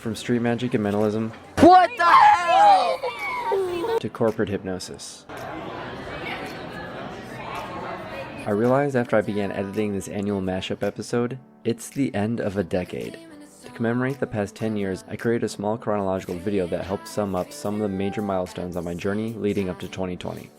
From street magic and mentalism. What the hell? To corporate hypnosis. I realized after I began editing this annual mashup episode, it's the end of a decade. To commemorate the past 10 years, I created a small chronological video that helps sum up some of the major milestones on my journey leading up to 2020.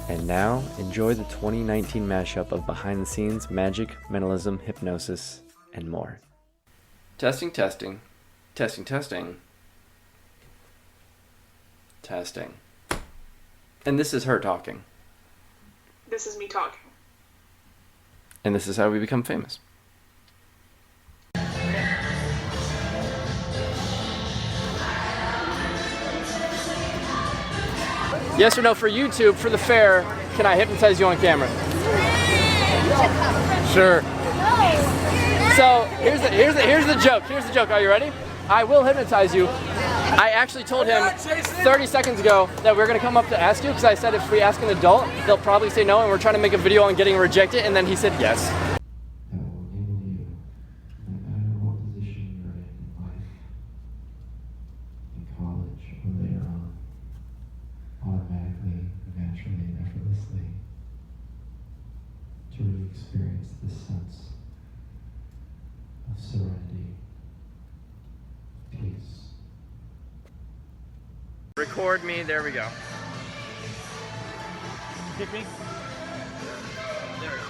And now, enjoy the 2019 mashup of behind the scenes magic, mentalism, hypnosis, and more. Testing, testing. Testing, testing. Testing. And this is her talking. This is me talking. And this is how we become famous. Yes or no for YouTube, for the fair, can I hypnotize you on camera? Sure. So here's the joke. Here's the joke. Are you ready? I will hypnotize you. I actually told him 30 seconds ago that we're gonna come up to ask you because I said if we ask an adult, they'll probably say no, and we're trying to make a video on getting rejected, and then he said yes. To really experience this sense of serenity, peace. Record me, there we go. Pick me. There we go.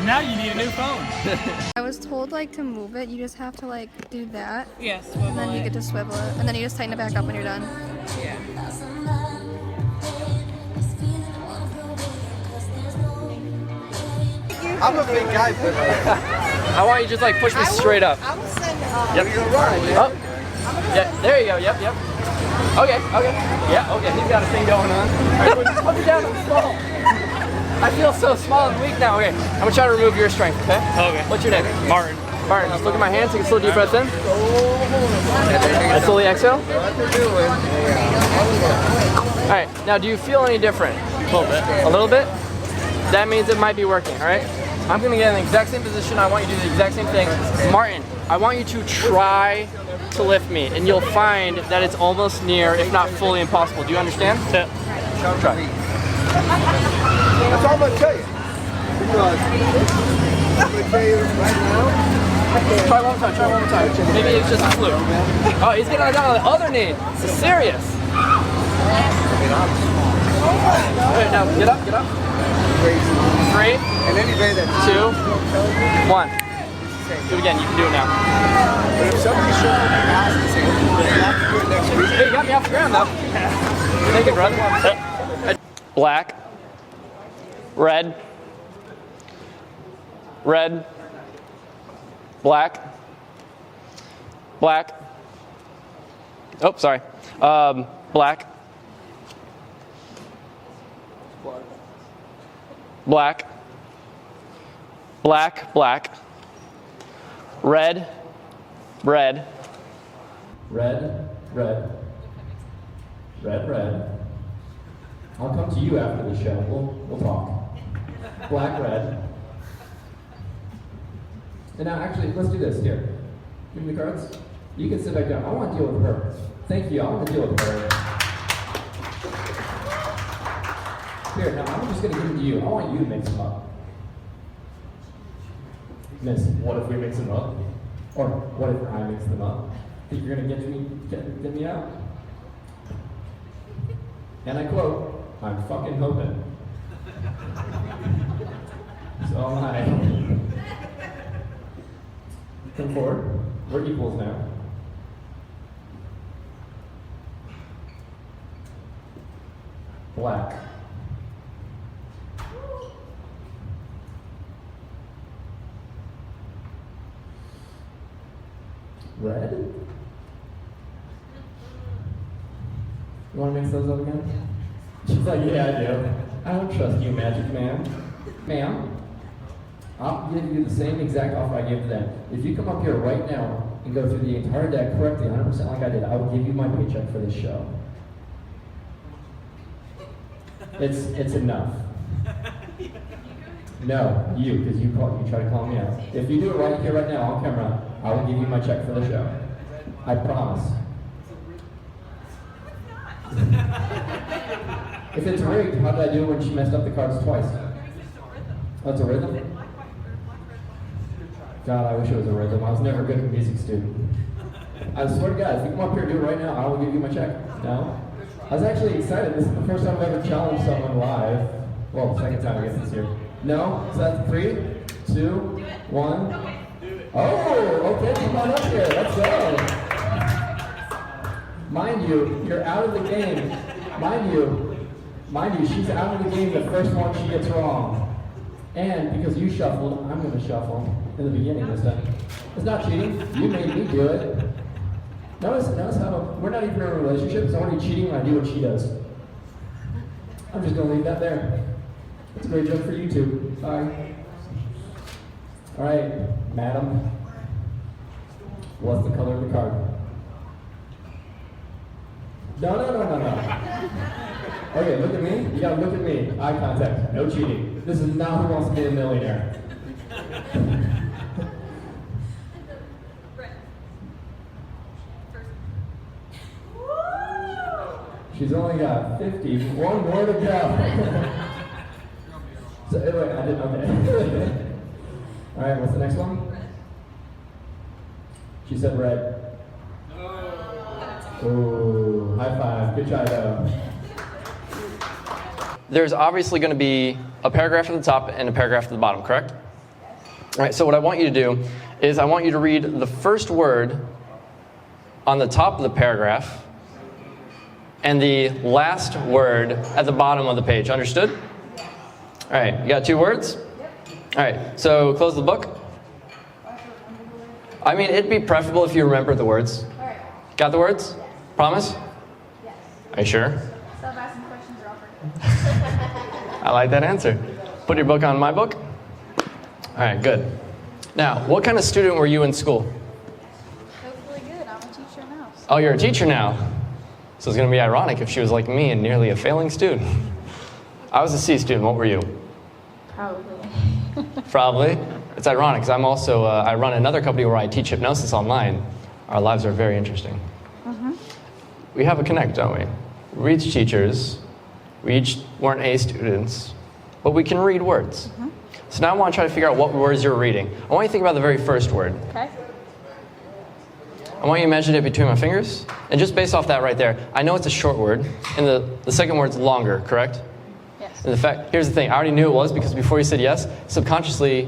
Now you need a new phone. I was told like to move it, you just have to like do that. Yes. And then you get to swivel it. And then you just tighten it back up when you're done. Yeah. I'm a big guy, but I want you to just like push me straight up. I will send Yep. you're gonna run. Up. Yeah, there you go. Yep, yep. Okay. Yeah, okay, he's got a thing going on. All right, put me down, I'm small. I feel so small and weak now. Okay, I'm gonna try to remove your strength, okay? Okay. What's your name? Martin. Martin, just look at my hands, take a slow deep breath in. And slowly exhale. All right, now do you feel any different? A little bit. A little bit? That means it might be working, all right? I'm gonna get in the exact same position. I want you to do the exact same thing. Martin, I want you to try to lift me, and you'll find that it's almost near, if not fully impossible. Do you understand? Yeah. Try. That's all I'm gonna tell you. Because I'm gonna tell you right now. Try one more time. Maybe it's just a fluke. Oh, he's getting down on the other knee. This is serious. All right, now get up. 3, And anybody that 2, 1. Do it again. You can do it now. But if somebody showed up and asked and said, "We'll have to do it next week." Hey, you got me off the ground though. Take it, brother. Black. Red. Red. Black. Black. Oh, sorry. Black. Black. Black. Black. Red. Red. Red, red. Red, red. I'll come to you after the show. We'll talk. Black, red. And now, actually, let's do this here. Give me the cards. You can sit back down. I want to deal with her. Thank you. I want to deal with her. Here, now I'm just going to give them to you. I want you to mix them up. Miss, what if we mix them up? Or what if I mix them up? Think you're going to get me out? And I quote, I'm fucking hoping. So am I. Come forward. We're equals now. Black. Red? You want to mix those up again? She's like, yeah, I do. I don't trust you, Magic Man. Ma'am, I'll give you the same exact offer I gave to them. If you come up here right now and go through the entire deck correctly, 100% like I did, I will give you my paycheck for this show. It's enough. No, you, because you try to call me out. If you do it right here, right now, on camera, I will give you my check for the show. I promise. If it's rigged, how did I do when she messed up the cards twice? Oh, it's a rhythm? God, I wish it was a rhythm. I was never a good music student. I swear to God, if you come up here and do it right now, I will give you my check. No? I was actually excited. This is the first time I've ever challenged someone live. Well, second time I guess this year. No? So that's 3, 2, 1. Oh, okay, come on up here. Let's go. Mind you, you're out of the game. Mind you, she's out of the game the first one she gets wrong. And because you shuffled, I'm going to shuffle in the beginning this time. It's not cheating. You made me do it. Notice how we're not even in a relationship. It's already cheating when I do what she does. I'm just going to leave that there. That's a great joke for YouTube. Bye. All right, madam. What's the color of the card? No. Okay, look at me. You gotta look at me. Eye contact. No cheating. This is not Who Wants to Be a Millionaire. She's only got 50. One more to go. So anyway, I didn't. Okay. All right. What's the next one? She said red. Ooh, high five. Good try, though. There's obviously going to be a paragraph at the top and a paragraph at the bottom, correct? All right, so what I want you to do is I want you to read the first word on the top of the paragraph and the last word at the bottom of the page. Understood? All right, you got 2 words? All right, so close the book. I mean, it'd be preferable if you remember the words. Got the words? Promise? Are you sure? Stop asking questions, Robert. I like that answer. Put your book on my book. All right, good. Now, what kind of student were you in school? Hopefully good. I'm a teacher now. So. Oh, you're a teacher now. So it's going to be ironic if she was like me and nearly a failing student. I was a C student. What were you? Probably. Probably. It's ironic because I'm also, I run another company where I teach hypnosis online. Our lives are very interesting. We have a connect, don't we? We're each teachers. We each weren't A students, but we can read words. So now I want to try to figure out what words you're reading. I want you to think about the very first word. Okay. I want you to imagine it between my fingers. And just based off that right there, I know it's a short word, and the second word's longer, correct? Yes. And here's the thing, I already knew it was because before you said yes, subconsciously,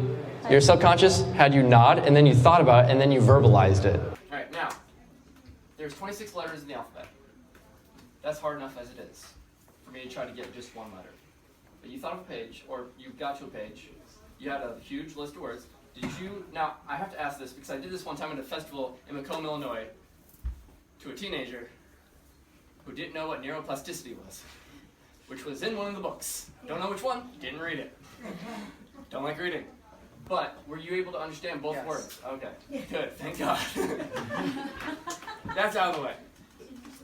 your subconscious had you nod, and then you thought about it, and then you verbalized it. All right, now, there's 26 letters in the alphabet. That's hard enough as it is for me to try to get just one letter. But you thought of a page, or you got to a page, you had a huge list of words. Now, I have to ask this because I did this one time at a festival in Macomb, Illinois, to a teenager who didn't know what neuroplasticity was, which was in one of the books. Don't know which one, didn't read it. Don't like reading. But were you able to understand both words? Okay, good, thank God. That's out of the way.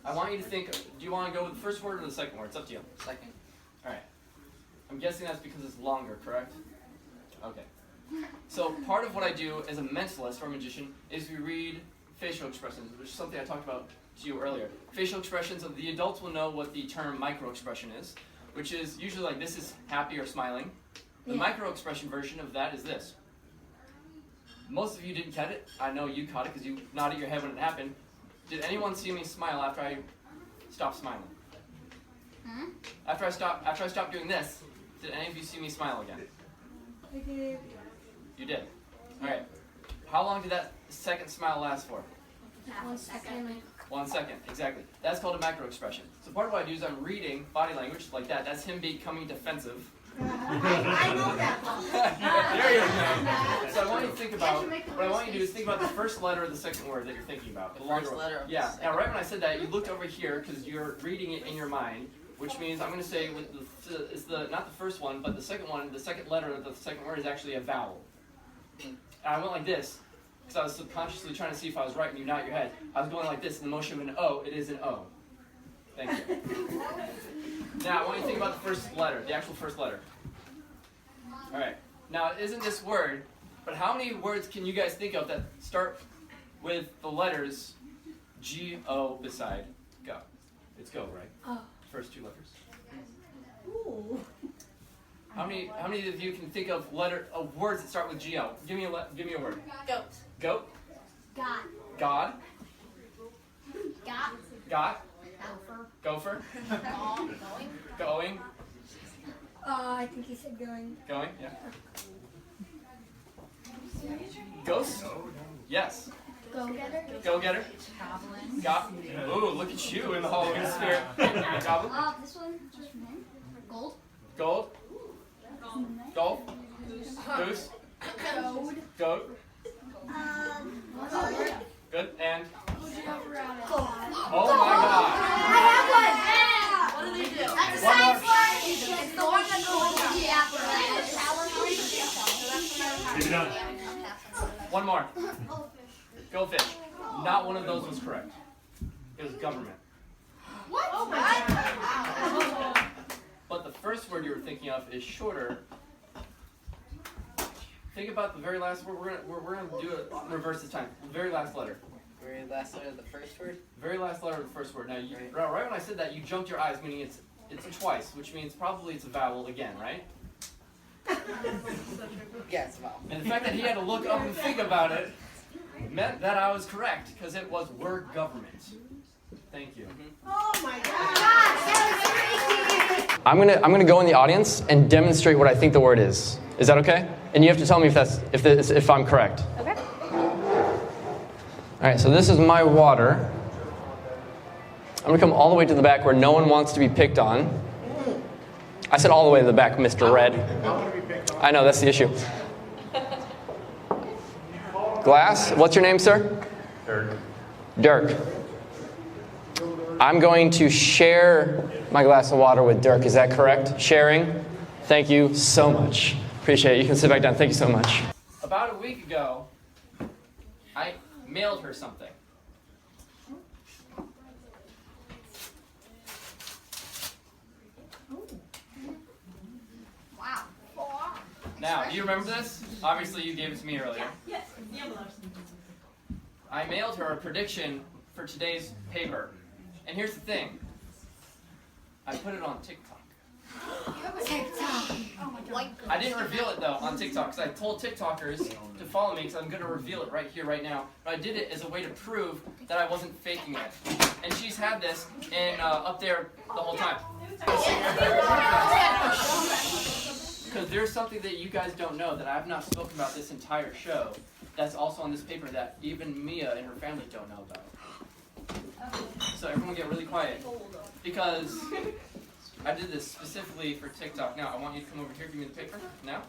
I want you to think, do you want to go with the first word or the second word? It's up to you. Second. All right. I'm guessing that's because it's longer, correct? Okay. So part of what I do as a mentalist or a magician is we read facial expressions, which is something I talked about to you earlier. Facial expressions, the adults will know what the term micro-expression is, which is usually like this is happy or smiling. The micro-expression version of that is this. Most of you didn't get it. I know you caught it because you nodded your head when it happened. Did anyone see me smile after I stopped smiling? After I stopped doing this, did any of you see me smile again? I did. You did. All right. How long did that second smile last for? 1 second. 1 second, exactly. That's called a macro expression. So part of what I do is I'm reading body language like that. That's him becoming defensive. I know that one. There you go. So I want you to think about, what I want you to do is think about the first letter of the second word that you're thinking about. The first letter of the Yeah. second Now right when I said that, you looked over here because you're reading it in your mind, which means I'm going to say it's not the first one, but the second one. The second letter of the second word is actually a vowel. And I went like this because I was subconsciously trying to see if I was right, and you nod your head. I was going like this in the motion of an O. It is an O. Thank you. Now I want you to think about the first letter, the actual first letter. All right. Now it isn't this word, but how many words can you guys think of that start with the letters G-O beside go? It's go, right? Oh. First two letters. Ooh. How many of you can think of words that start with G-O? Give me a word. Goat. Goat. God. God. Got. Got. Gopher. Gopher. Going. Going. I think he said going. Going. Yeah. Ghost. Yes. Go-getter. Go-getter. Goblin. Ooh, look at you in the Halloween spirit. Goblin. This one just for him. Gold. Gold. Golf. Goose. Goat. Goat. Goat. Good. And. Oh Oh my God. I have one. What do they do? That's a One more. science one. It's the one that goes to the afterlife. One more. Goldfish. Not one of those was correct. It was government. What? Oh my God. But the first word you were thinking of is shorter. Think about the very last word. We're gonna do it reverse this time. The very last letter. Very last letter of the first word? Very last letter of the first word. Now, right when I said that, you jumped your eyes, meaning it's twice, which means probably it's a vowel again, right? Yeah, it's a vowel. And the fact that he had to look up and think about it meant that I was correct, because it was word government. Thank you. Oh my God. I'm gonna go in the audience and demonstrate what I think the word is. Is that okay? And you have to tell me if I'm correct. Okay. All right, so this is my water. I'm gonna come all the way to the back where no one wants to be picked on. I said all the way to the back, Mr. Red. I know, that's the issue. Glass, what's your name, sir? Dirk. Dirk. I'm going to share my glass of water with Dirk. Is that correct? Sharing? Thank you so much. Appreciate it. You can sit back down. Thank you so much. About a week ago, I mailed her something. Wow. Now, do you remember this? Obviously, you gave it to me earlier. Yes, the envelopes. I mailed her a prediction for today's paper. And here's the thing. I put it on TikTok. TikTok. Oh my God. I didn't reveal it though on TikTok because I told TikTokers to follow me because I'm going to reveal it right here, right now. But I did it as a way to prove that I wasn't faking it. And she's had this and up there the whole time. Because there's something that you guys don't know that I've not spoken about this entire show that's also on this paper that even Mia and her family don't know about. So everyone get really quiet because I did this specifically for TikTok. Now I want you to come over here, give me the paper. Now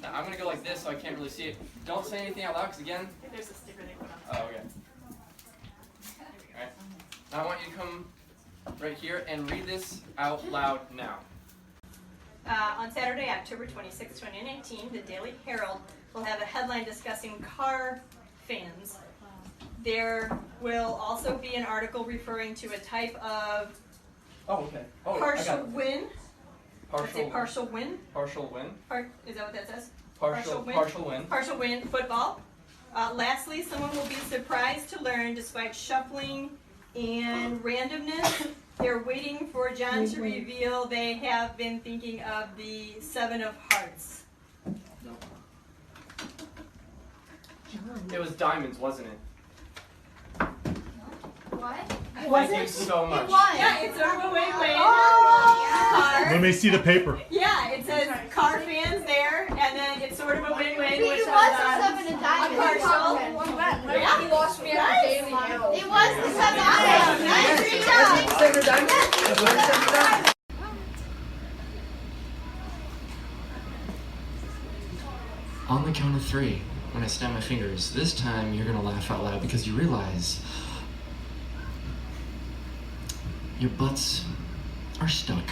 I'm going to go like this so I can't really see it. Don't say anything out loud because again... There's a sticker they put on. Oh, okay. Alright. Now I want you to come right here and read this out loud now. On Saturday, October 26, 2019, the Daily Herald will have a headline discussing car fans. There will also be an article referring to a type of Oh, okay. Oh, partial win. Let's say Partial partial win. Partial win. Is that what that says? Partial win. Partial win football. Lastly, someone will be surprised to learn, despite shuffling and randomness, they're waiting for Jon to reveal they have been thinking of the 7 of Hearts. It was diamonds, wasn't it? What? Thank you so much. Yeah, it's sort of a win-win. Let me see the paper. Yeah, it says car fans there, and then it's sort of a win-win, which It was was the 7 of diamonds. partial. Yeah. He lost me every daily. It was the 7 of diamonds. Nice. On the count of 3, when I snap my fingers, this time you're gonna laugh out loud because you realize your butts are stuck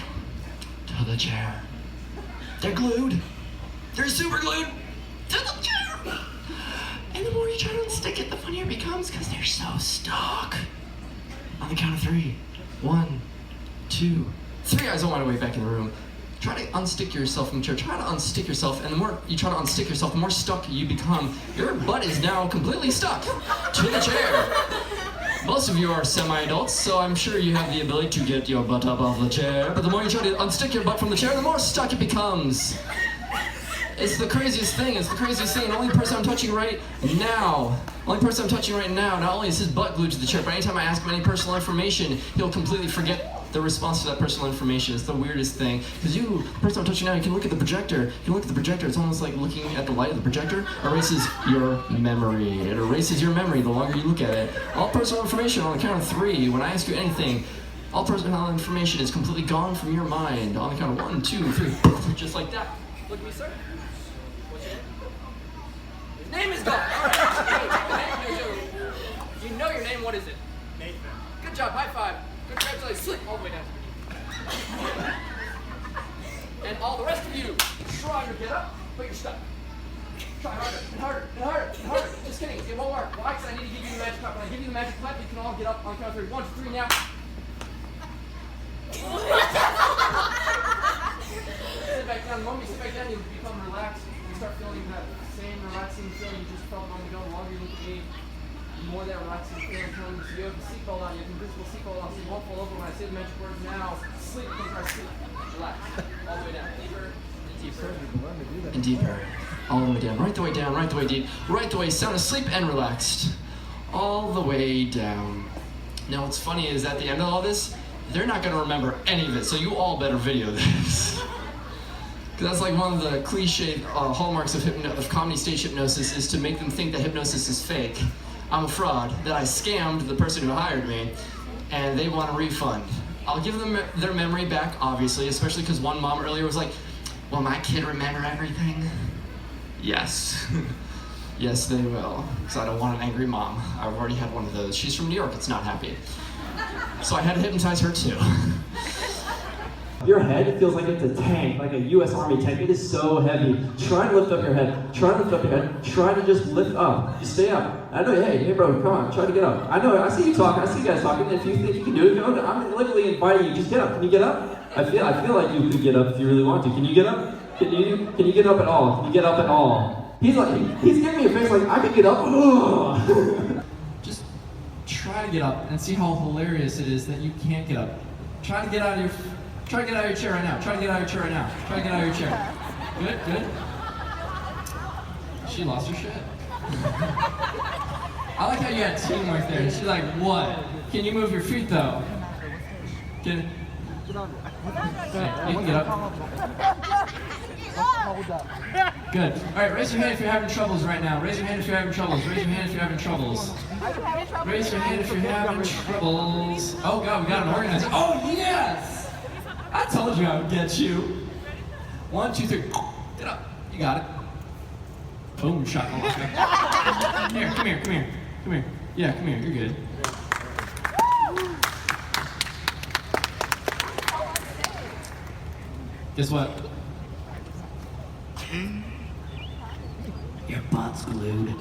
to the chair. They're glued. They're super glued to the chair. And the more you try to unstick it, the funnier it becomes because they're so stuck. On the count of 3. 1, 2, 3 eyes on my way back in the room. Try to unstick yourself from the chair. Try to unstick yourself, and the more you try to unstick yourself, the more stuck you become. Your butt is now completely stuck to the chair. Most of you are semi-adults, so I'm sure you have the ability to get your butt up off the chair. But the more you try to unstick your butt from the chair, the more stuck it becomes. It's the craziest thing. It's the craziest thing. The only person I'm touching right now, not only is his butt glued to the chair, but anytime I ask him any personal information, he'll completely forget the response to that personal information. It's the weirdest thing. Because the person I'm touching now, you can look at the projector. It's almost like looking at the light of the projector. Erases your memory. It erases your memory the longer you look at it. All personal information on the count of 3, when I ask you anything, all personal information is completely gone from your mind. On the count of 1, 2, 3, just like that. Look at me, sir. What's your name? His name is gone. All right. You know your name. What is it? Nathan. Good job. High five. Congratulations. Slip all the way down. And all the rest of you, try to get up, but you're stuck. Try harder and harder and harder and harder. Just kidding. It won't work. Why? Because I need to give you the magic clap. When I give you the magic clap, you can all get up on count of 3. 1, 2, 3 now. Sit back down. The moment you sit back down, you become relaxed. You start feeling that same relaxing feeling you just felt a moment ago. The longer you look at me, the more that relaxing feeling comes. You have a seatbelt on. You have an invisible seatbelt on, so you won't fall over when I say the magic words now. Sleep. You can press sleep. Relax. All the way down. Deeper. Deeper. And deeper. All the way down. Right the way down. Right the way deep. Right the way sound asleep and relaxed. All the way down. Now what's funny is at the end of all this, they're not going to remember any of it, so you all better video this. Because that's like one of the cliche hallmarks of comedy stage hypnosis is to make them think that hypnosis is fake. I'm a fraud, that I scammed the person who hired me, and they want a refund. I'll give them their memory back, obviously, especially because one mom earlier was like, will my kid remember everything? Yes. Yes, they will. Because I don't want an angry mom. I've already had one of those. She's from New York, it's not happy. So I had to hypnotize her too. Your head feels like it's a tank, like a U.S. Army tank. It is so heavy. Try to lift up your head. Try to lift up your head. Try to just lift up. Just stay up. I know, hey bro, come on, try to get up. I know, I see you talking. I see you guys talking. If you think you can do it, I'm literally inviting you. Just get up. Can you get up? I feel like you could get up if you really want to. Can you get up? Can you get up at all? Can you get up at all? He's giving me a face like I could get up. Just try to get up and see how hilarious it is that you can't get up. Try to get out of your chair right now. Try to get out of your chair right now. Try to get out of your chair. Good. She lost her shit. I like how you had teamwork there. She's like, what? Can you move your feet though? Hey, you can get up. Good. All right, raise your hand if you're having troubles right now. Raise your hand if you're having troubles. Raise your hand if you're having troubles. Raise your hand if you're having troubles. Oh God, we got an organizer. Oh yes! I told you I would get you. 1, 2, 3. Get up. You got it. Boom, shot. Here, come here. Yeah, come here. You're good. Guess what? Your butt's glued.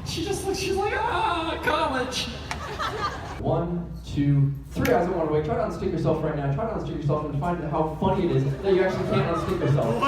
She's like, college. 1, 2, 3 eyes in one way. Try to unstick yourself right now. Try to unstick yourself and find how funny it is that you actually can't unstick yourself.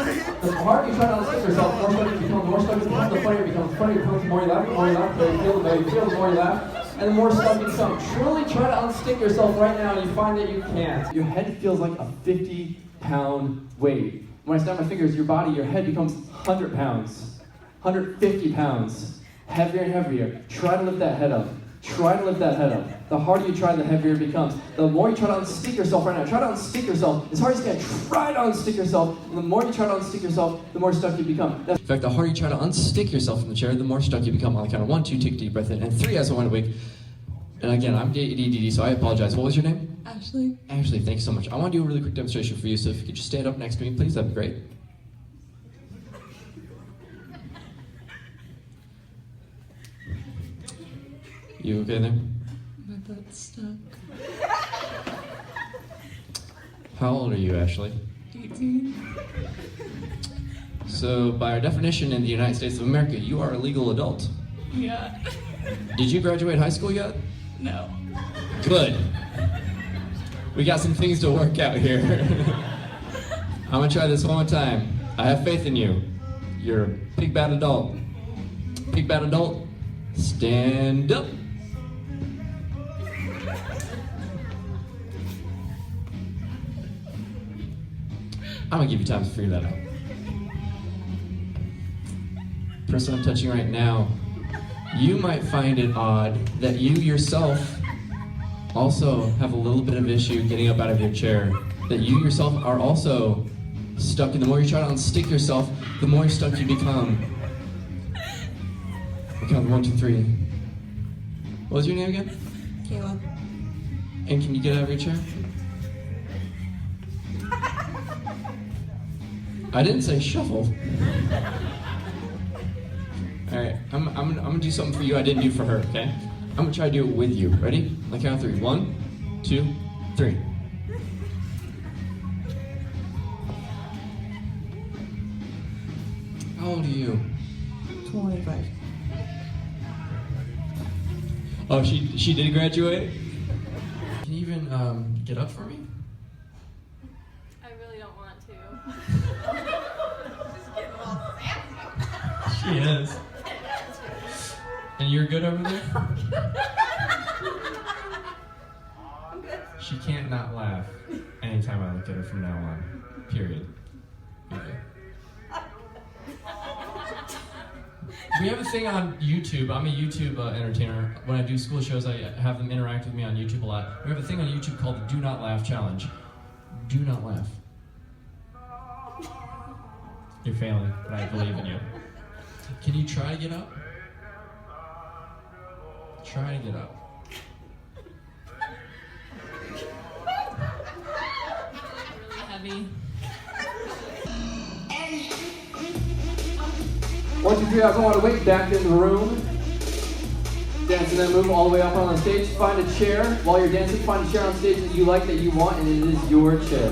The harder you try to unstick yourself, the more stuck it becomes, the more stuck it becomes, the funnier it becomes. The more you laugh, the more you laugh, the more you laugh, and the more stuck you become. Truly try to unstick yourself right now and you find that you can't. Your head feels like a 50-pound weight. When I snap my fingers, your head becomes 100 pounds, 150 pounds, heavier and heavier. Try to lift that head up. Try to lift that head up. The harder you try, the heavier it becomes. The more you try to unstick yourself right now, try to unstick yourself as hard as you can. Try to unstick yourself. And the more you try to unstick yourself, the more stuck you become. In fact, the harder you try to unstick yourself from the chair, the more stuck you become. On the count of 1, 2, take a deep breath in, and 3 as I want to wake. And again, I'm DDD, so I apologize. What was your name? Ashley. Ashley, thank you so much. I want to do a really quick demonstration for you, so if you could just stand up next to me, please, that'd be great. You okay there? My butt's stuck. How old are you, Ashley? 18. So, by our definition in the United States of America, you are a legal adult. Yeah. Did you graduate high school yet? No. Good. We got some things to work out here. I'm gonna try this one more time. I have faith in you. You're a big bad adult. Big bad adult, stand up. I'm gonna give you time to figure that out. Person I'm touching right now, you might find it odd that you yourself also have a little bit of issue getting up out of your chair. That you yourself are also stuck, and the more you try to unstick yourself, the more stuck you become. We'll count 1, 2, 3. What was your name again? Kayla. And can you get out of your chair? I didn't say shuffle. Alright, I'm gonna do something for you I didn't do for her, okay? I'm gonna try to do it with you. Ready? On the count of 3. 1, 2, 3. How old are you? 25. Oh, she did graduate? Can you even get up for me? I really don't want to. She is. And you're good over there? I'm good. She can't not laugh anytime I look at her from now on. Period. Okay. We have a thing on YouTube. I'm a YouTube entertainer. When I do school shows, I have them interact with me on YouTube a lot. We have a thing on YouTube called the Do Not Laugh Challenge. Do not laugh. You're failing, but I believe in you. Can you try to get up? Try to get up. Really heavy. 1, 2, 3, I don't want to wait. Back in the room. dancing that move all the way up on the stage. Find a chair while you're dancing. Find a chair on stage that you like, that you want, and it is your chair.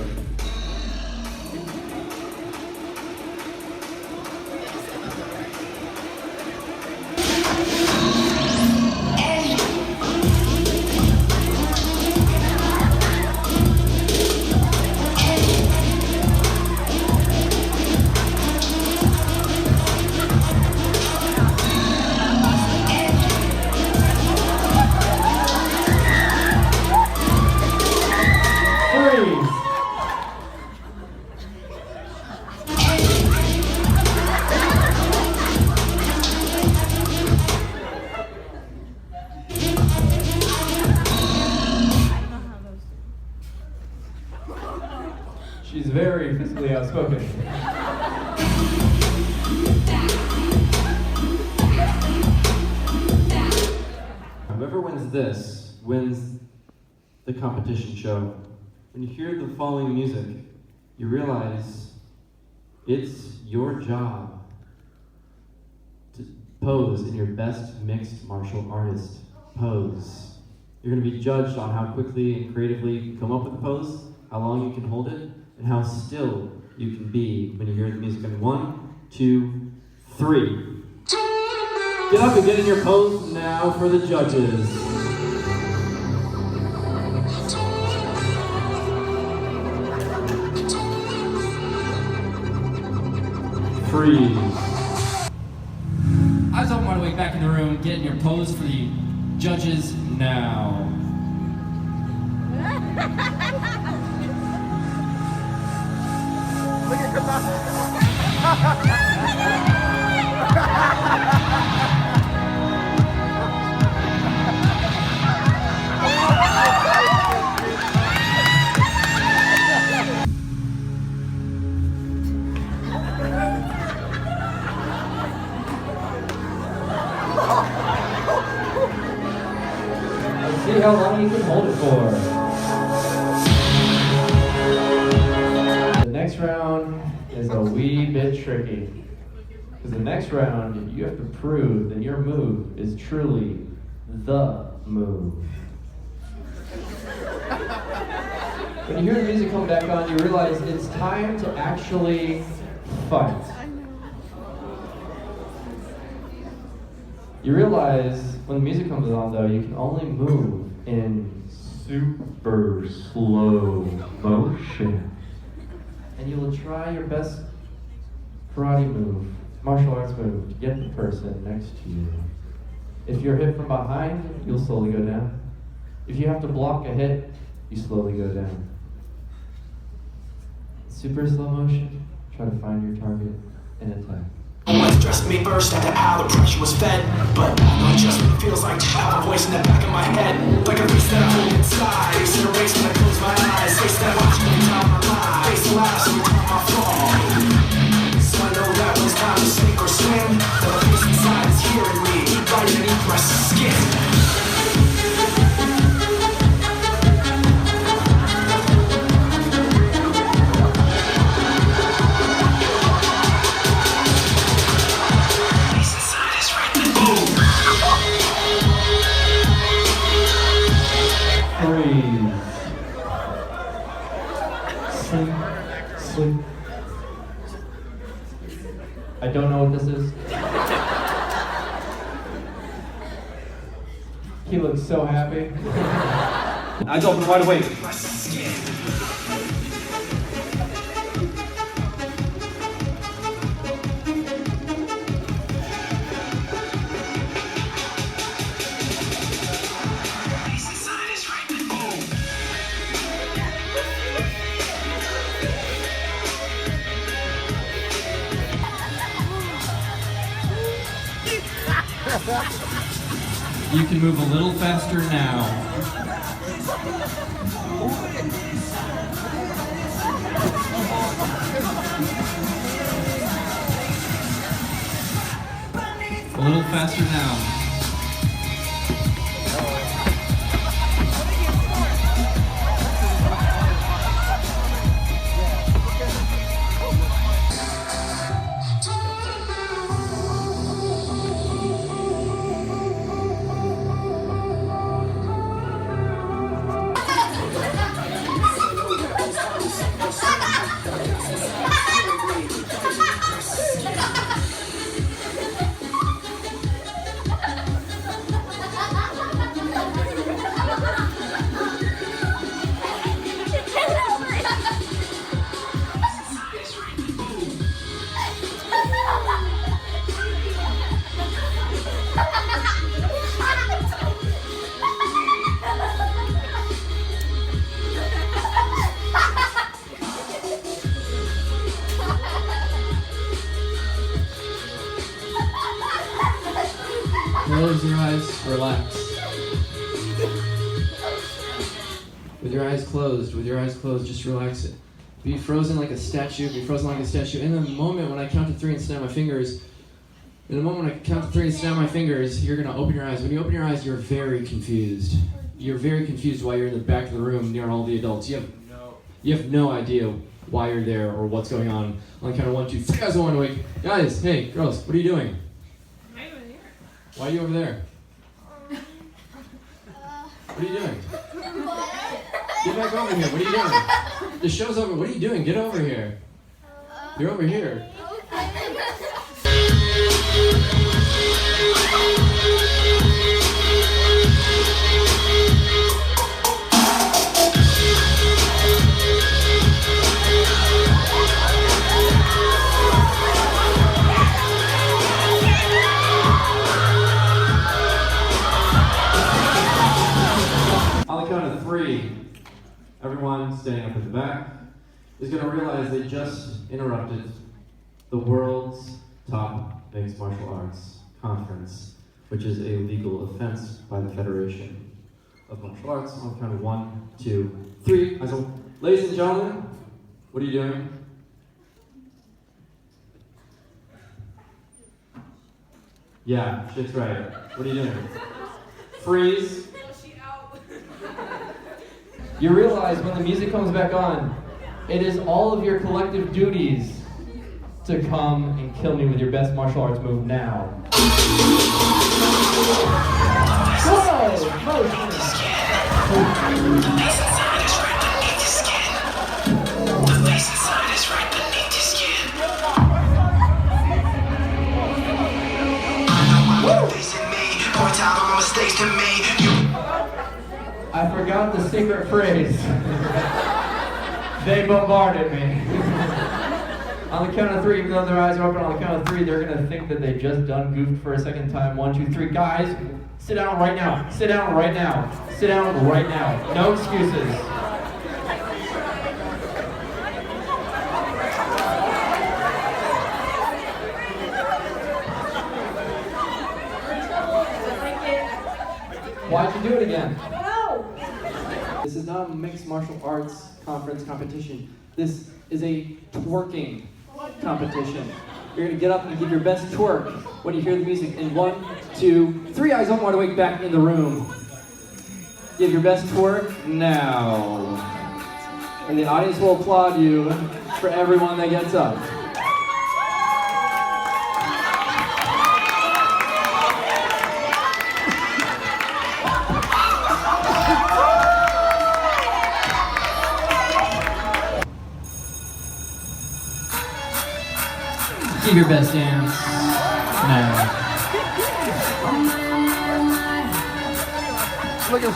She's very physically outspoken. Whoever wins this wins the competition show. When you hear the following music, you realize it's your job to pose in your best mixed martial artist pose. You're going to be judged on how quickly and creatively you can come up with the pose, how long you can hold it, and how still you can be when you hear the music. In 1, 2, 3. Get up and get in your pose now for the judges. Freeze. I was on my way back in the room. Get in your pose for the judges now. Look at Let's see how long you can hold it for. The next round is a wee bit tricky. Because the next round, you have to prove that your move is truly the move. When you hear the music come back on, you realize it's time to actually fight. You realize when the music comes on, though, you can only move in super slow motion. And you will try your best karate move, martial arts move, to get the person next to you. If you're hit from behind, you'll slowly go down. If you have to block a hit, you slowly go down. Super slow motion, try to find your target and attack. What stressed me first after how the pressure was fed, but no adjustment feels like to have a voice in the back of my head, like a beast that I hold inside. Face in a race when I close my eyes, face that watch me down my line, face laughs every time I fall. So I know that when it's time to sink or swing, that the face inside is hearing me, right underneath my skin. Sleep. I don't know what this is. He looks so happy. Eyes open right away. You can move a little faster now. A little faster now. Close your eyes, relax. With your eyes closed, just relax it. Be frozen like a statue, In the moment when I count to 3 and snap my fingers, you're gonna open your eyes. When you open your eyes, you're very confused. You're very confused while you're in the back of the room near all the adults. You have no idea why you're there or what's going on. On the count of 1, 2, 3 guys on one week. Guys, hey, girls, what are you doing? I'm over here. Why are you over there? What are you doing? Get back over here. What are you doing? The show's over. What are you doing? Get over here. You're over here. On the count of 3, everyone standing up at the back is going to realize they just interrupted the world's top mixed martial arts conference, which is a legal offense by the Federation of Martial Arts. On the count of 1, 2, 3. Ladies and gentlemen, what are you doing? Yeah, shit's right. What are you doing? Freeze. You realize when the music comes back on, it is all of your collective duties to come and kill me with your best martial arts move now. I forgot the secret phrase. They bombarded me. On the count of 3, even though their eyes are open, on the count of 3, they're gonna think that they just done goofed for a second time. 1, 2, 3. Guys, sit down right now. Sit down right now. Sit down right now. No excuses. Why'd you do it again? This is not a mixed martial arts conference competition. This is a twerking competition. You're gonna get up and give your best twerk when you hear the music. In 1, 2, 3, eyes on wide awake back in the room. Give your best twerk now. And the audience will applaud you for everyone that gets up. Give your best dance now. Look at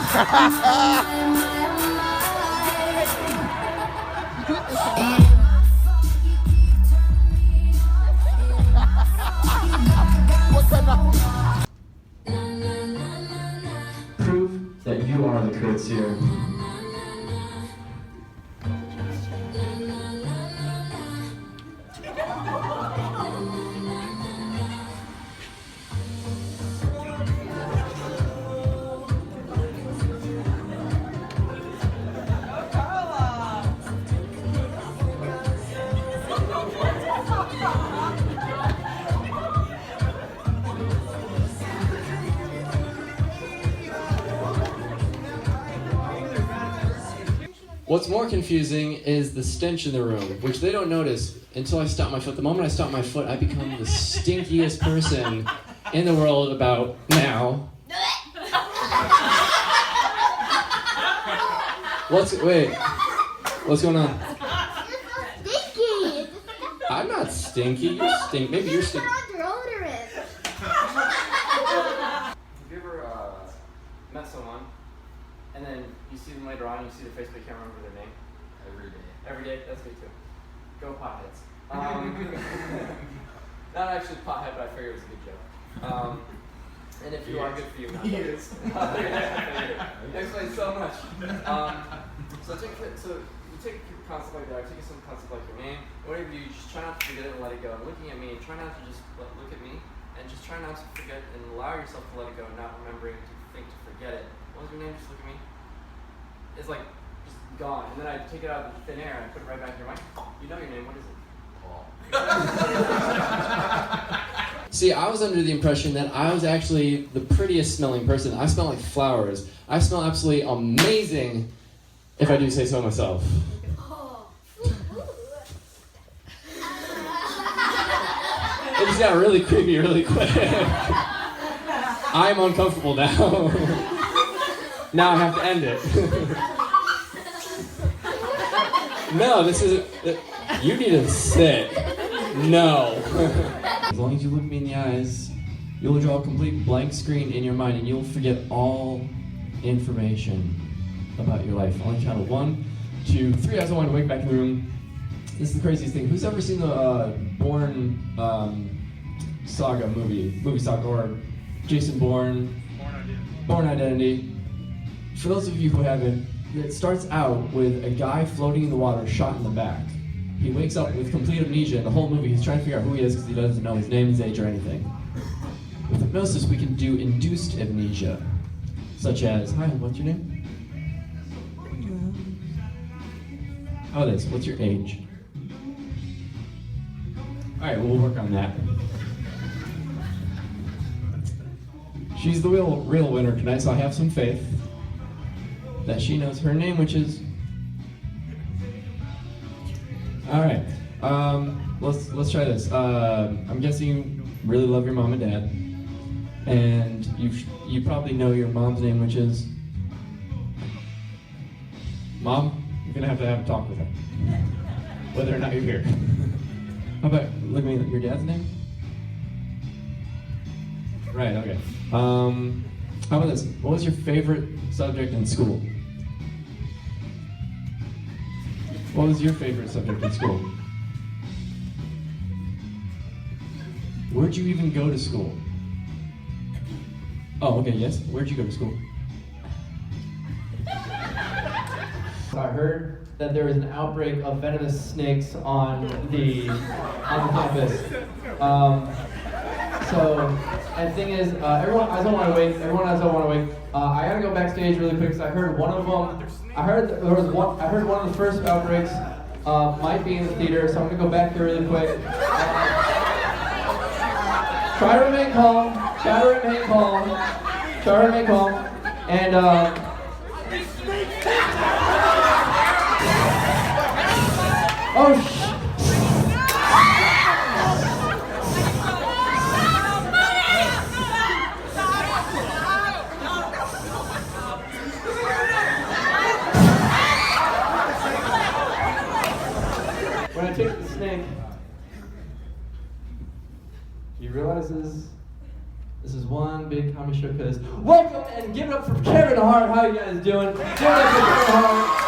Prove that you are the courtier. What's more confusing is the stench in the room, which they don't notice until I stop my foot. The moment I stop my foot, I become the stinkiest person in the world about now. What's going on? You're so stinky. I'm not stinky, you stink. Maybe you're stinky. Have you ever met someone and then you see them later on and you see their face but you can't remember their name? Every day. Every day? That's me too. Go potheads. Not actually pothead, but I figured it was a good joke. And if you are, good for you. Yes. It explains so much. So you take a concept like that, or take some concept like your name, whatever you just try not to forget it and let it go. Looking at me, try not to just look at me. and just try not to forget and allow yourself to let it go, not remembering to think to forget it. What was your name? Just look at me. It's like just gone, and then I take it out of the thin air and put it right back in your mind. You know your name. What is it? Paul. See, I was under the impression that I was actually the prettiest smelling person. I smell like flowers. I smell absolutely amazing, if I do say so myself. It just got really creepy really quick. I'm uncomfortable now. Now I have to end it. No, this isn't. You need to sit. No. As long as you look me in the eyes, you'll draw a complete blank screen in your mind and you'll forget all information about your life. On the count of 1, 2, 3, as I want to wake back in the room. This is the craziest thing. Who's ever seen the Bourne saga movie saga, or Jason Bourne? Bourne Identity. For those of you who haven't, it starts out with a guy floating in the water, shot in the back. He wakes up with complete amnesia, and the whole movie he's trying to figure out who he is because he doesn't know his name, his age, or anything. With hypnosis, we can do induced amnesia, such as, hi, what's your name? How about this? What's your age? All right, we'll work on that. She's the real winner tonight, so I have some faith that she knows her name, which is... All right, let's try this. I'm guessing you really love your mom and dad, and you probably know your mom's name, which is... Mom, you're gonna have to have a talk with her, whether or not you're here. How about, look at me, your dad's name? Right, okay. How about this? What was your favorite subject in school? What was your favorite subject in school? Where'd you even go to school? Oh, okay, yes. Where'd you go to school? I heard that there was an outbreak of venomous snakes on the campus. And the thing is, everyone else don't want to wait. I gotta go backstage really quick because I heard one of them. I heard one of the first outbreaks might be in the theater, so I'm gonna go back here really quick. Try to remain calm. And oh shit. When I take the snake, he realizes this is one big comedy show. Because welcome and give it up for Kevin Hart. How you guys doing? Give it up for Kevin Hart.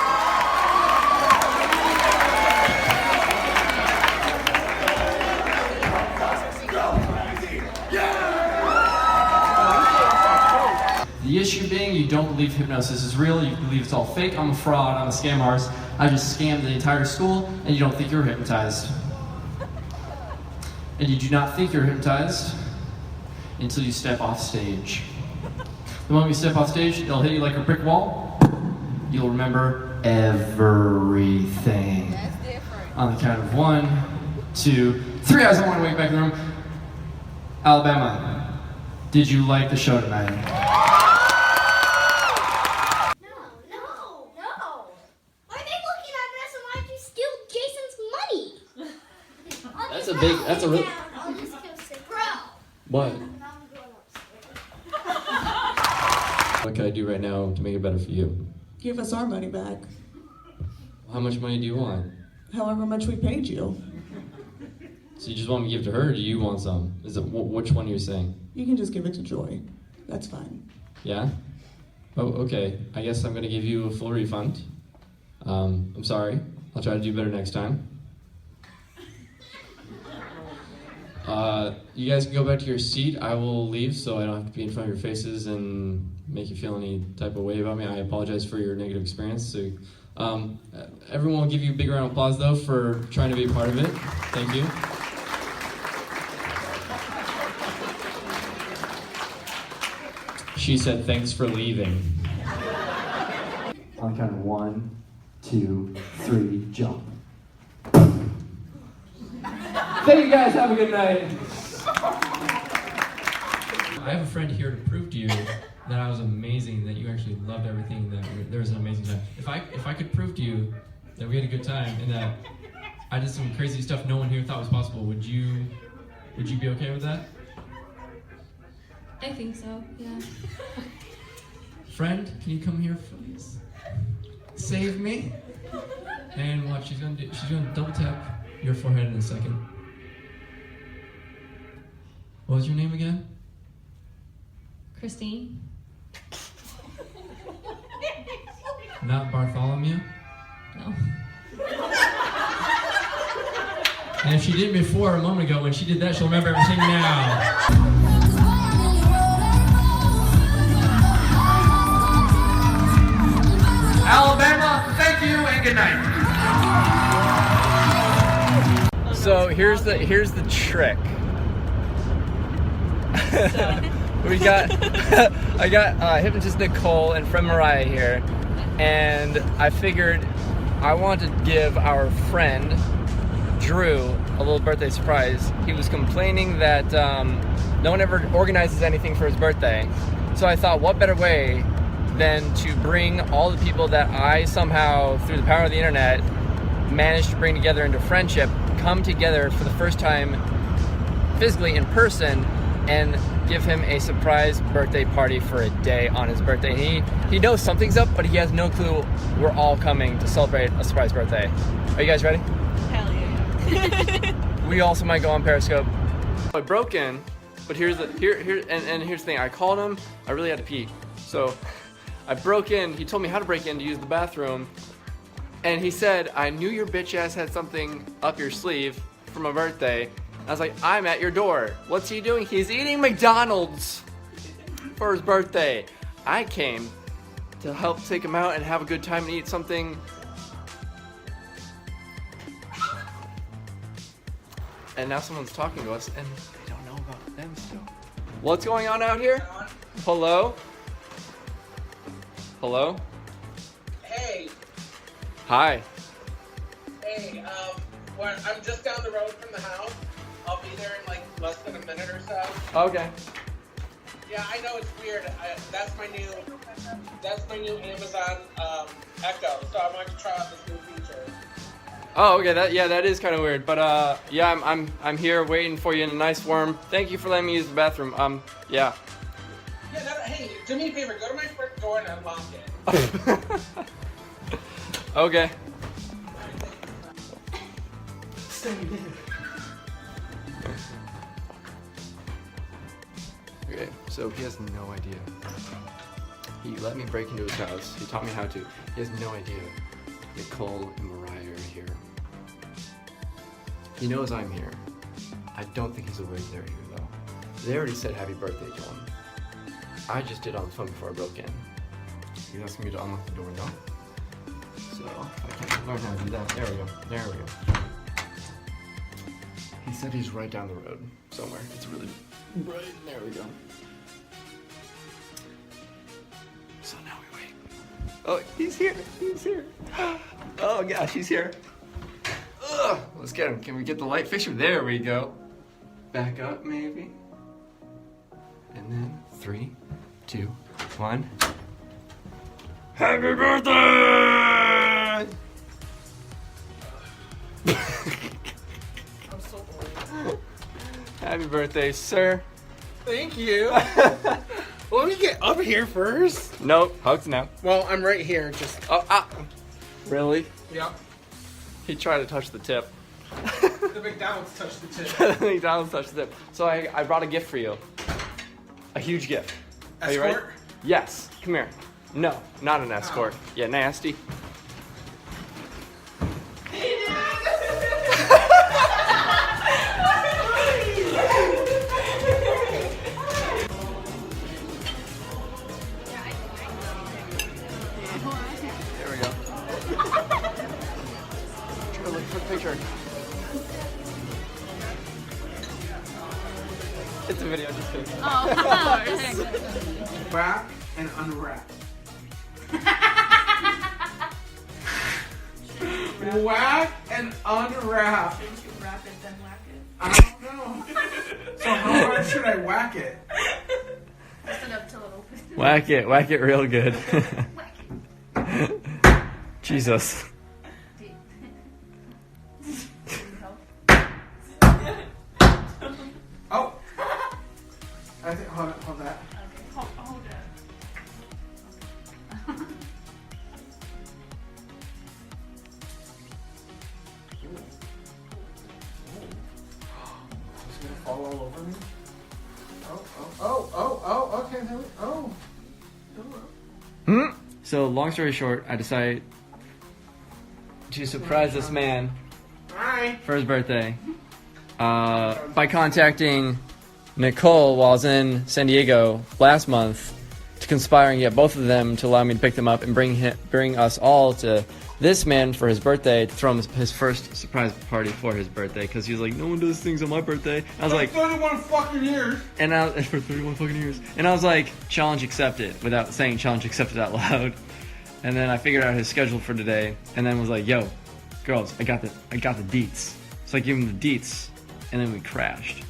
The issue being, you don't believe hypnosis is real, you believe it's all fake. I'm a fraud, I'm a scam artist. I just scammed the entire school, and you don't think you're hypnotized. And you do not think you're hypnotized until you step off stage. The moment you step off stage, it'll hit you like a brick wall. You'll remember everything. That's different. On the count of 1, 2, 3, I want to wake back in the room. Alabama, did you like the show tonight? That's a real... What? What can I do right now to make it better for you? Give us our money back. How much money do you want? However much we paid you. So you just want me to give it to her, or do you want some? Is it which one are you saying? You can just give it to Joy. That's fine. Yeah? Oh, okay. I guess I'm gonna give you a full refund. I'm sorry. I'll try to do better next time. You guys can go back to your seat. I will leave so I don't have to be in front of your faces and make you feel any type of way about me. I apologize for your negative experience. So, everyone will give you a big round of applause though for trying to be a part of it. Thank you. She said, thanks for leaving. On count of 1, 2, 3, jump. Thank you guys, have a good night. I have a friend here to prove to you that I was amazing, that you actually loved everything, that there was an amazing time. If I could prove to you that we had a good time and that I did some crazy stuff no one here thought was possible, would you be okay with that? I think so, yeah. Friend, can you come here, please? Save me. And watch, she's gonna double tap your forehead in a second. What was your name again? Christine? Not Bartholomew? No. And if she did before a moment ago, when she did that, she'll remember everything now. Alabama, thank you and good night. So here's the trick. I got hypnotist Nicole and friend Moriah here, and I figured I wanted to give our friend Drew a little birthday surprise. He was complaining that no one ever organizes anything for his birthday, so I thought, what better way than to bring all the people that I somehow, through the power of the internet, managed to bring together into friendship, come together for the first time physically in person, and give him a surprise birthday party for a day on his birthday. He knows something's up, but he has no clue we're all coming to celebrate a surprise birthday. Are you guys ready? Hell yeah. We also might go on Periscope. I broke in, but here's the thing. I called him. I really had to pee, so I broke in. He told me how to break in to use the bathroom, and he said, "I knew your bitch ass had something up your sleeve for my birthday." I was like, "I'm at your door." What's he doing? He's eating McDonald's for his birthday. I came to help take him out and have a good time and eat something. And now someone's talking to us and I don't know about them still. What's going on out here? Hello? Hello? Hey. Hi. Hey, I'm just down the road from the house. I'll be there in like less than a minute or so. Okay. Yeah, I know it's weird. That's my new Amazon Echo. So I wanted to try out this new feature. Oh, okay. That is kind of weird. But yeah, I'm here waiting for you in a nice warm. Thank you for letting me use the bathroom. Yeah. Yeah. Hey, do me a favor. Go to my front door and unlock it. Okay. Stay there. Okay, so he has no idea. He let me break into his house. He taught me how to. He has no idea. Nicole and Moriah are here. He knows I'm here. I don't think he's aware they're here though. They already said happy birthday to him. I just did on the phone before I broke in. He's asking me to unlock the door, no? So, I can't learn how to do that. There we go. There we go. He said he's right down the road somewhere. It's really bright. There we go. So now we wait. Oh, he's here. He's here. Oh gosh, he's here. Ugh, let's get him. Can we get the light fixture? There we go. Back up, maybe. And then 3, 2, 1. Happy birthday! I'm so old. Happy birthday, sir. Thank you. Let me get up here first. Nope, hugs now. Well, I'm right here. Just. Really? Yeah. He tried to touch the tip. The McDonald's touched the tip. The McDonald's touched the tip. So I brought a gift for you. A huge gift. Are you ready? Escort? Yes. Come here. No, not an escort. Yeah, nasty. There we go. Look for the picture. It's a video, just kidding. Oh, Wrap and unwrap. Whack and unwrap. Shouldn't you wrap it then whack it? I don't know. So how hard should I whack it? Press it up till it opens. Whack it real good. Jesus. Oh. I think hold that. Okay, hold it. It's gonna fall all over me. Okay, there we So, long story short, I decided to surprise this man Hi. for his birthday by contacting Nicole while I was in San Diego last month to conspire and get both of them to allow me to pick them up and bring us all to this man for his birthday, to throw him his first surprise party for his birthday, because he was like, no one does things on my birthday. I was like, 31 fucking years. for 31 fucking years. And I was like, challenge accepted, without saying challenge accepted out loud. And then I figured out his schedule for today, and then was like, yo, girls, I got the deets. So I gave him the deets, and then we crashed.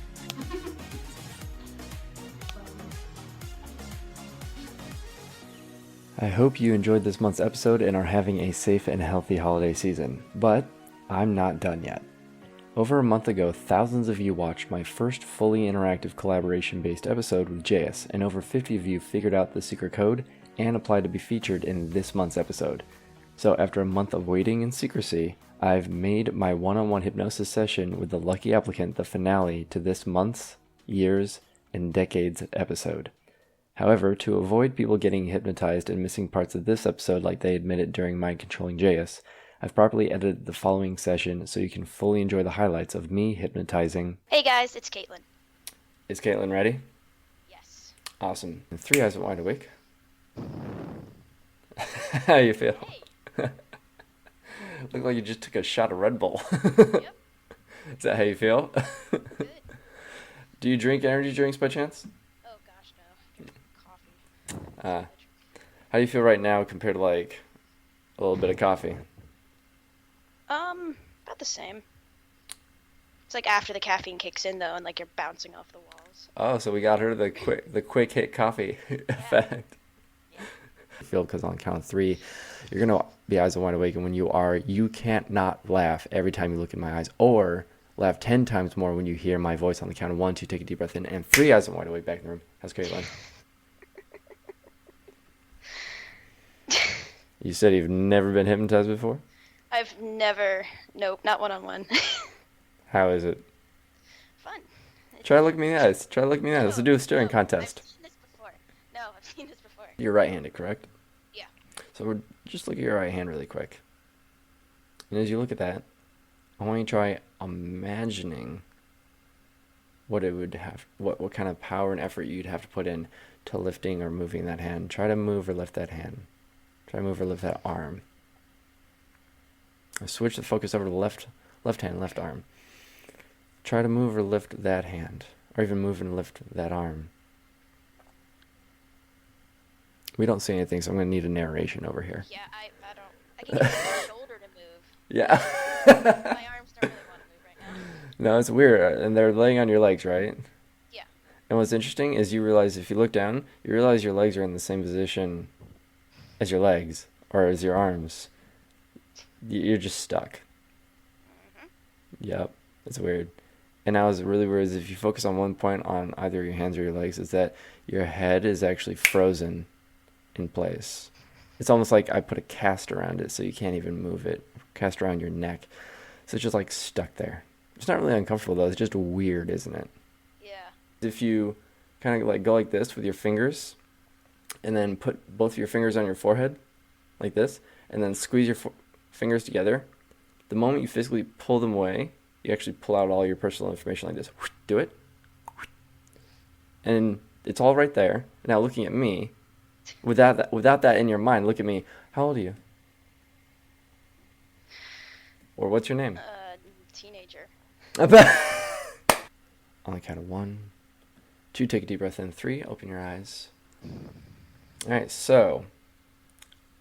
I hope you enjoyed this month's episode and are having a safe and healthy holiday season. But I'm not done yet. Over a month ago, thousands of you watched my first fully interactive collaboration-based episode with Jayus, and over 50 of you figured out the secret code and applied to be featured in this month's episode. So after a month of waiting in secrecy, I've made my one-on-one hypnosis session with the lucky applicant the finale to this month's, year's, and decades episode. However, to avoid people getting hypnotized and missing parts of this episode like they admitted during mind controlling Jayus, I've properly edited the following session so you can fully enjoy the highlights of me hypnotizing. Hey guys, it's Caitlyn. Is Caitlyn ready? Yes. Awesome. 3 eyes wide awake. How you feel? Hey. Look like you just took a shot of Red Bull. Yep. Is that how you feel? Good. Do you drink energy drinks by chance? Oh gosh, no. Coffee. How do you feel right now compared to like a little bit of coffee? About the same. It's like after the caffeine kicks in though, and like you're bouncing off the walls. Oh, so we got her the quick hit coffee effect. I feel because on the count of 3, you're gonna be eyes wide awake, and when you are, you can't not laugh every time you look in my eyes, or laugh 10 times more when you hear my voice on the count of 1, 2, take a deep breath in, and 3 eyes wide awake back in the room. How's Caitlyn? You said you've never been hypnotized before? I've never, nope, not one-on-one. How is it? Fun. Try to look me in the eyes. Try to look me in the eyes. Let's do a staring contest. I've seen this before. No, I've seen this before. You're right-handed, correct? Yeah. So we're just look at your right hand really quick. And as you look at that, I want you to try imagining what it would have, what kind of power and effort you'd have to put in to lifting or moving that hand. Try to move or lift that hand. Try to move or lift that arm. I switch the focus over to the left hand, left arm. Try to move or lift that hand, or even move and lift that arm. We don't see anything, so I'm going to need a narration over here. Yeah, I don't, I can get my shoulder to move. Yeah. My arms don't really want to move right now. No, it's weird, and they're laying on your legs, right? Yeah. And what's interesting is you realize if you look down, you realize your legs are in the same position as your legs, or as your arms. You're just stuck. Mm-hmm. Yep, it's weird. And now what's really weird is if you focus on one point on either your hands or your legs, is that your head is actually frozen in place. It's almost like I put a cast around it so you can't even move it. Cast around your neck. So it's just like stuck there. It's not really uncomfortable though, it's just weird, isn't it? Yeah. If you kind of like go like this with your fingers, and then put both of your fingers on your forehead, like this, and then squeeze your fingers together, the moment you physically pull them away, you actually pull out all your personal information like this. Do it. And it's all right there. Now looking at me, without that in your mind, look at me. How old are you? Or what's your name? Teenager. On the count of 1, 2, take a deep breath in. 3, open your eyes. All right, so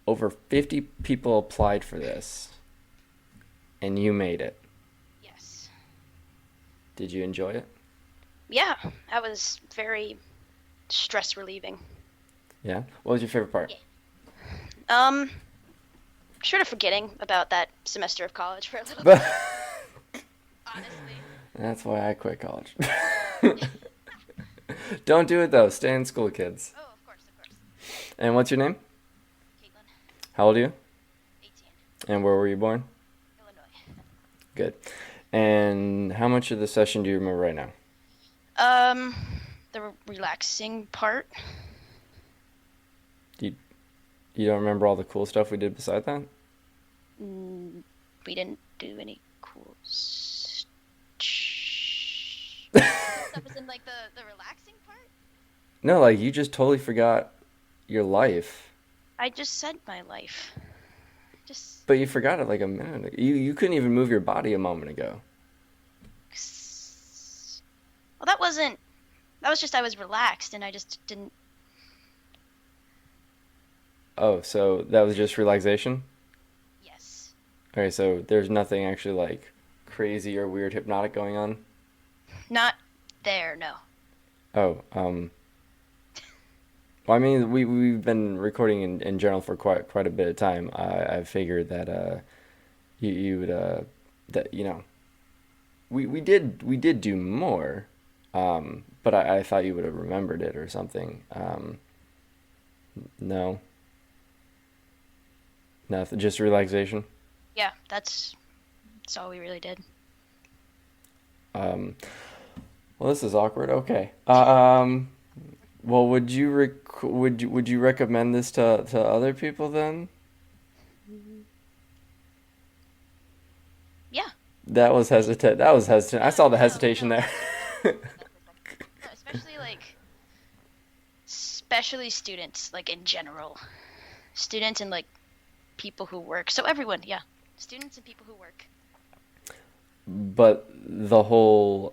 over 50 people applied for this, and you made it. Yes. Did you enjoy it? Yeah, that was very stress relieving. Yeah? What was your favorite part? Sort of forgetting about that semester of college for a little bit. Honestly. That's why I quit college. Don't do it, though. Stay in school, kids. Oh, of course. And what's your name? Caitlyn. How old are you? 18. And where were you born? Illinois. Good. And how much of the session do you remember right now? The relaxing part. You don't remember all the cool stuff we did beside that? We didn't do any cool stuff. Stuff was in like the relaxing part? No, like you just totally forgot your life. I just said my life. But you forgot it like a minute ago. You couldn't even move your body a moment ago. Well, that was just I was relaxed and I just didn't. Oh, so that was just relaxation? Yes. Okay, so there's nothing actually like crazy or weird hypnotic going on? Not there, no. Oh, well, I mean, we've been recording in general for quite a bit of time. I figured that you would that we did do more, but I thought you would have remembered it or something. No. Nothing, just relaxation. Yeah, that's all we really did. Well, this is awkward. Okay. Well, would you recommend this to other people then? Yeah. That was hesitant. I saw the hesitation there. No, especially students, like in general. Students and like people who work. So everyone, yeah. Students and people who work. But the whole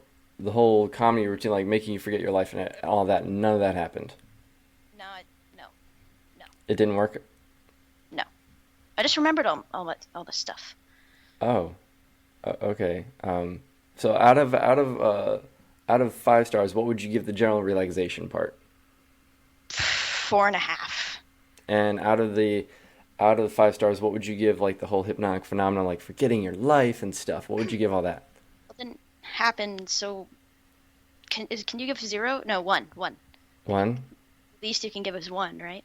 comedy routine, like making you forget your life and all that, none of that happened. No. It didn't work. No, I just remembered all the stuff. Oh, okay. So out of 5 stars, what would you give the general relaxation part? 4.5. And out of the 5 stars, what would you give like the whole hypnotic phenomenon, like forgetting your life and stuff? What would you give all that? It didn't happen. So can you give 0? No, 1. 1. At least you can give us 1, right?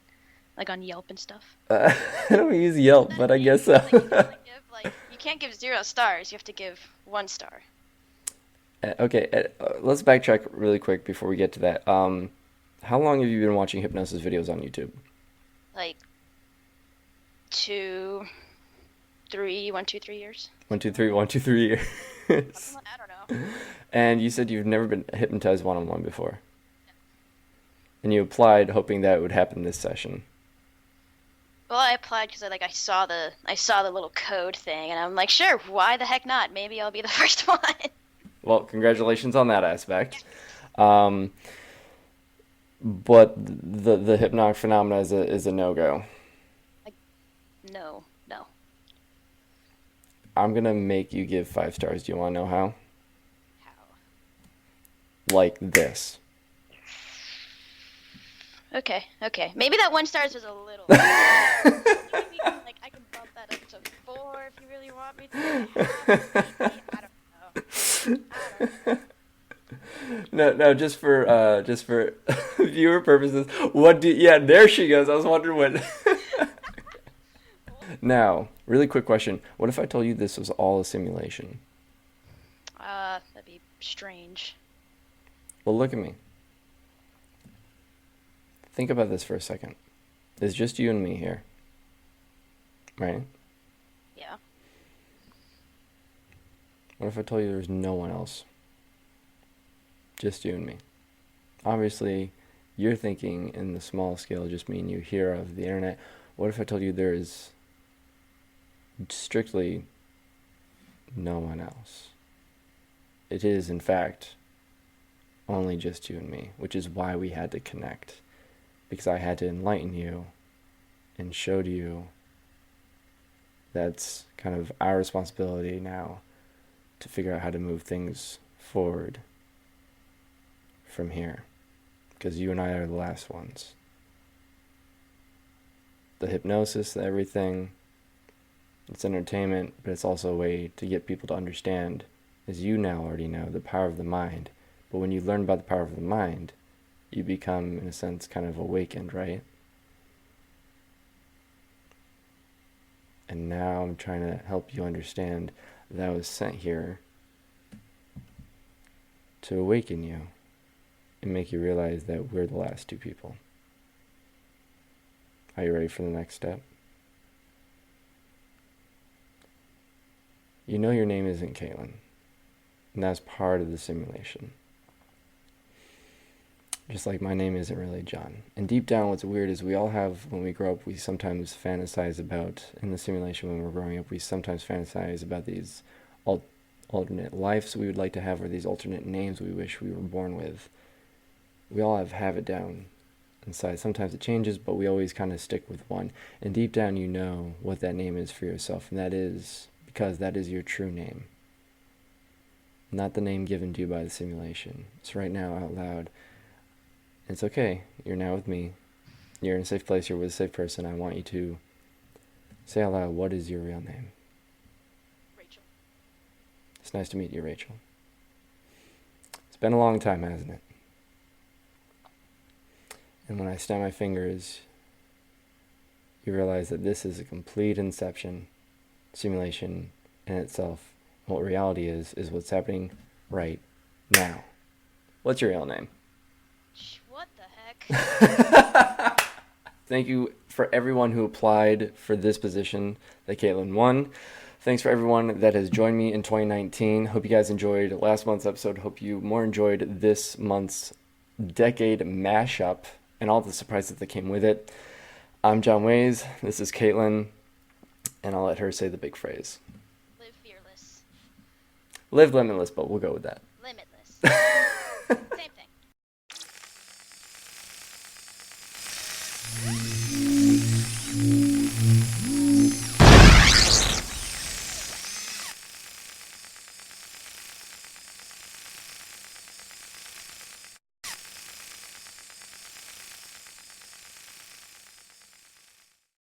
Like on Yelp and stuff. I don't use Yelp, but I guess so. You can't give 0 stars. You have to give 1 star. Okay, let's backtrack really quick before we get to that. How long have you been watching hypnosis videos on YouTube? Like 2, 3, 1, 2, 3 years. 1, 2, 3, 1, 2, 3 years. I don't know. And you said you've never been hypnotized one-on-one before. And you applied hoping that it would happen this session. Well, I applied because I saw the little code thing, and I'm like, sure, why the heck not? Maybe I'll be the first one. Well, congratulations on that aspect. But the hypnotic phenomena is a no-go. No. I'm gonna make you give 5 stars. Do you want to know how? How? Like this. Okay. Maybe that 1 stars was a little. I can bump that up to 4 if you really want me to. I don't know. No, just for viewer purposes. Yeah, there she goes. I was wondering what. Now, really quick question. What if I told you this was all a simulation? That'd be strange. Well, look at me. Think about this for a second. It's just you and me here. Right? Yeah. What if I told you there's no one else? Just you and me. Obviously, you're thinking in the small scale, just me and you here of the internet. What if I told you there is strictly no one else? It is, in fact, only just you and me, which is why we had to connect. Because I had to enlighten you and show to you that's kind of our responsibility now to figure out how to move things forward from here. Because you and I are the last ones. The hypnosis, the everything, it's entertainment, but it's also a way to get people to understand, as you now already know, the power of the mind. But when you learn about the power of the mind, you become, in a sense, kind of awakened, right? And now I'm trying to help you understand that I was sent here to awaken you and make you realize that we're the last two people. Are you ready for the next step? You know your name isn't Caitlyn, and that's part of the simulation. Just like my name isn't really Jon. And deep down, what's weird is we all have, when we grow up, we sometimes fantasize about, in the simulation when we're growing up, we sometimes fantasize about these alternate lives we would like to have, or these alternate names we wish we were born with. We all have it down inside. Sometimes it changes, but we always kind of stick with one. And deep down, you know what that name is for yourself, and that is because that is your true name. Not the name given to you by the simulation. It's right now out loud. It's okay. You're now with me. You're in a safe place. You're with a safe person. I want you to say out loud, what is your real name? Rachel. It's nice to meet you, Rachel. It's been a long time, hasn't it? And when I snap my fingers, you realize that this is a complete inception simulation in itself. What reality is what's happening right now. What's your real name? What the heck? Thank you for everyone who applied for this position that Caitlyn won. Thanks for everyone that has joined me in 2019. Hope you guys enjoyed last month's episode. Hope you more enjoyed this month's decade mashup and all the surprises that came with it. I'm Jon Wayes. This is Caitlyn. And I'll let her say the big phrase. Live fearless. Live limitless, but we'll go with that. Limitless.